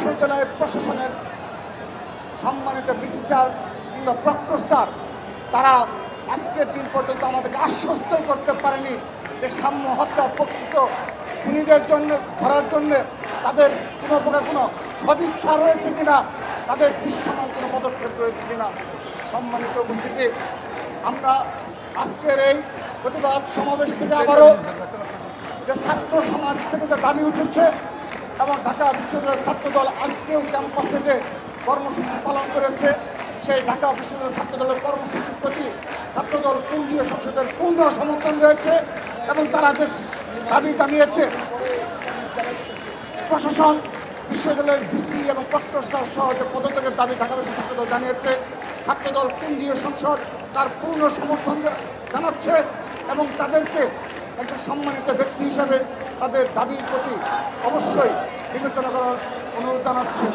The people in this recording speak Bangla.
বিশ্ববিদ্যালয়ের প্রশাসনের সম্মানিত ভিসি স্যার কিংবা প্রক্টর স্যার তারা আজকের দিন পর্যন্ত আমাদেরকে আশ্বস্তই করতে পারেনি যে সাম্য হত্যা প্রকৃত খুনিদের জন্য ধরার জন্য তাদের কোনো প্রকার কোনো সদিচ্ছা রয়েছে কিনা, তাদের দৃশ্যমান কোনো পদক্ষেপ রয়েছে কিনা। সম্মানিত উপস্থিতি, আমরা আজকের এই প্রতিবাদ সমাবেশ থেকে আবারও যে ছাত্র সমাজ থেকে যে দাবি উঠেছে এবং ঢাকা বিশ্ববিদ্যালয়ের ছাত্রদল আজকেও ক্যাম্পাসে যে কর্মসূচি পালন করেছে, সেই ঢাকা বিশ্ববিদ্যালয়ের ছাত্রদলের কর্মসূচির প্রতি ছাত্রদল কেন্দ্রীয় সংসদের পূর্ণ সমর্থন রয়েছে এবং তারা যে দাবি জানিয়েছে প্রশাসন, বিশ্ববিদ্যালয়ের ভিসি এবং প্রক্টর স্যার সহ যে পদত্যাগের দাবি ঢাকা বিশ্ববিদ্যালয় ছাত্রদল জানিয়েছে, ছাত্রদল কেন্দ্রীয় সংসদ তার পূর্ণ সমর্থন জানাচ্ছে এবং তাদেরকে একজন সম্মানিত ব্যক্তি হিসাবে তাদের দাবির প্রতি অবশ্যই বিবেচনা করার অনুরোধ জানাচ্ছে।